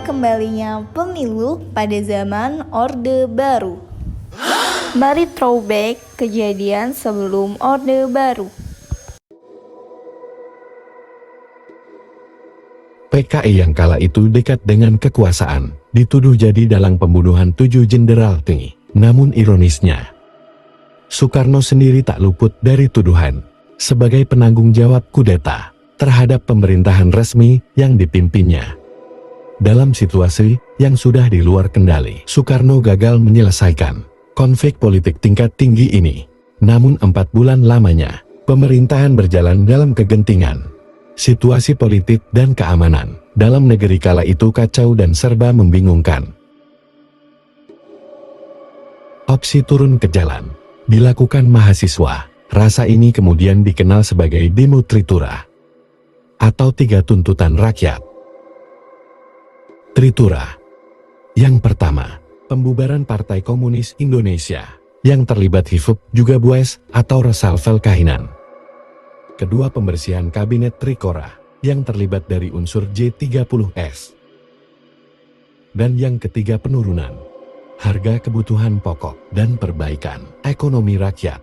kembalinya pemilu pada zaman Orde Baru. Mari throwback kejadian sebelum Orde Baru. PKI yang kala itu dekat dengan kekuasaan, dituduh jadi dalang pembunuhan 7 jenderal tinggi. Namun ironisnya, Soekarno sendiri tak luput dari tuduhan sebagai penanggung jawab kudeta terhadap pemerintahan resmi yang dipimpinnya. Dalam situasi yang sudah di luar kendali, Soekarno gagal menyelesaikan konflik politik tingkat tinggi ini. Namun 4 bulan lamanya, pemerintahan berjalan dalam kegentingan. Situasi politik dan keamanan dalam negeri kala itu kacau dan serba membingungkan. Opsi turun ke jalan dilakukan mahasiswa. Rasa ini kemudian dikenal sebagai demo Tritura atau 3 tuntutan rakyat. Tritura. Yang pertama, pembubaran Partai Komunis Indonesia yang terlibat HIFUP juga Bues atau reshuffle kahinan. Kedua, pembersihan kabinet Trikora yang terlibat dari unsur J30S. Dan yang ketiga, penurunan harga kebutuhan pokok dan perbaikan ekonomi rakyat.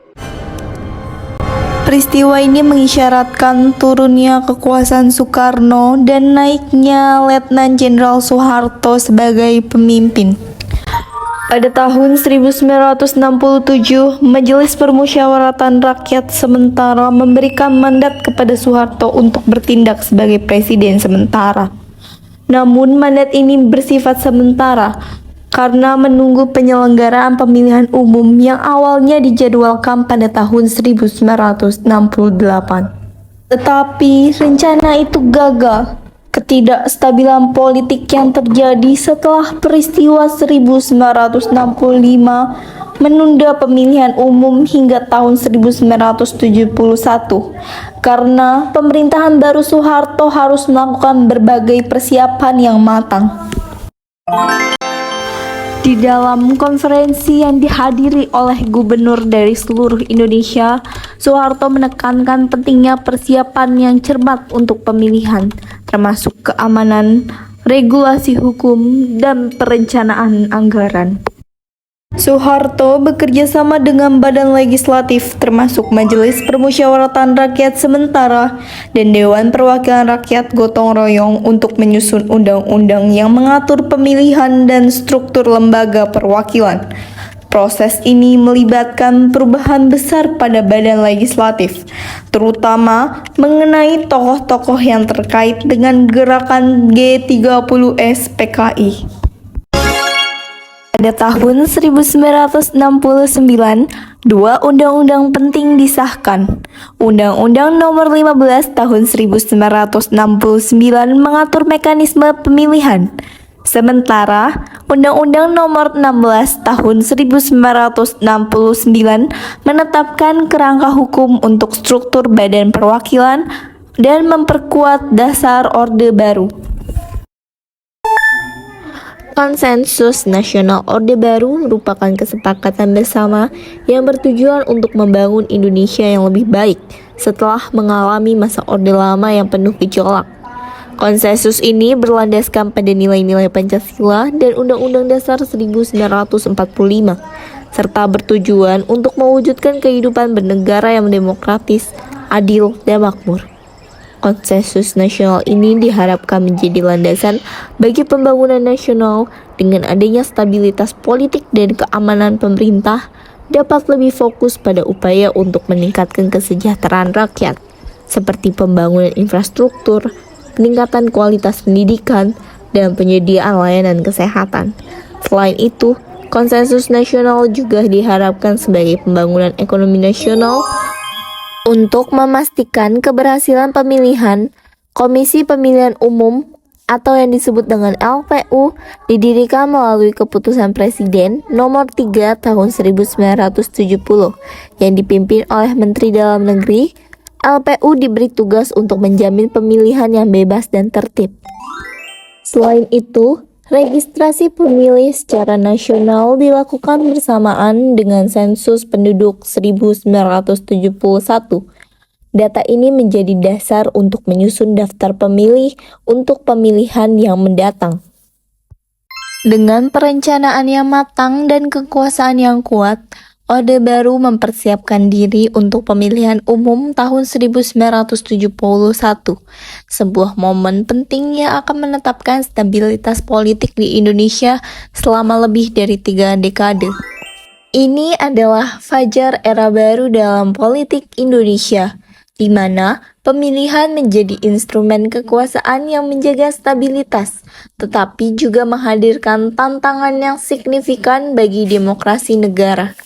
Peristiwa ini mengisyaratkan turunnya kekuasaan Soekarno dan naiknya Letnan Jenderal Soeharto sebagai pemimpin. Pada tahun 1967, Majelis Permusyawaratan Rakyat sementara memberikan mandat kepada Soeharto untuk bertindak sebagai presiden sementara. Namun mandat ini bersifat sementara karena menunggu penyelenggaraan pemilihan umum yang awalnya dijadwalkan pada tahun 1968. Tetapi rencana itu gagal. Ketidakstabilan politik yang terjadi setelah peristiwa 1965 menunda pemilihan umum hingga tahun 1971 karena pemerintahan baru Soeharto harus melakukan berbagai persiapan yang matang. Di dalam konferensi yang dihadiri oleh gubernur dari seluruh Indonesia, Soeharto menekankan pentingnya persiapan yang cermat untuk pemilihan, termasuk keamanan, regulasi hukum, dan perencanaan anggaran. Soeharto bekerja sama dengan badan legislatif termasuk Majelis Permusyawaratan Rakyat Sementara dan Dewan Perwakilan Rakyat gotong royong untuk menyusun undang-undang yang mengatur pemilihan dan struktur lembaga perwakilan. Proses ini melibatkan perubahan besar pada badan legislatif, terutama mengenai tokoh-tokoh yang terkait dengan gerakan G30S PKI. Pada tahun 1969, 2 undang-undang penting disahkan. Undang-Undang Nomor 15 Tahun 1969 mengatur mekanisme pemilihan. Sementara Undang-Undang Nomor 16 Tahun 1969 menetapkan kerangka hukum untuk struktur badan perwakilan dan memperkuat dasar Orde Baru. Konsensus Nasional Orde Baru merupakan kesepakatan bersama yang bertujuan untuk membangun Indonesia yang lebih baik setelah mengalami masa Orde Lama yang penuh gejolak. Konsensus ini berlandaskan pada nilai-nilai Pancasila dan Undang-Undang Dasar 1945, serta bertujuan untuk mewujudkan kehidupan bernegara yang demokratis, adil, dan makmur. Konsensus nasional ini diharapkan menjadi landasan bagi pembangunan nasional dengan adanya stabilitas politik dan keamanan pemerintah dapat lebih fokus pada upaya untuk meningkatkan kesejahteraan rakyat, seperti pembangunan infrastruktur, peningkatan kualitas pendidikan, dan penyediaan layanan kesehatan. Selain itu, konsensus nasional juga diharapkan sebagai pembangunan ekonomi nasional. Untuk memastikan keberhasilan pemilihan, Komisi Pemilihan Umum atau yang disebut dengan LPU didirikan melalui Keputusan Presiden Nomor 3 Tahun 1970 yang dipimpin oleh Menteri Dalam Negeri. LPU diberi tugas untuk menjamin pemilihan yang bebas dan tertib. Selain itu, registrasi pemilih secara nasional dilakukan bersamaan dengan sensus penduduk 1971. Data ini menjadi dasar untuk menyusun daftar pemilih untuk pemilihan yang mendatang. Dengan perencanaan yang matang dan kekuasaan yang kuat, Orde Baru mempersiapkan diri untuk pemilihan umum tahun 1971, sebuah momen penting yang akan menetapkan stabilitas politik di Indonesia selama lebih dari 3 dekade. Ini adalah fajar era baru dalam politik Indonesia, di mana pemilihan menjadi instrumen kekuasaan yang menjaga stabilitas, tetapi juga menghadirkan tantangan yang signifikan bagi demokrasi negara.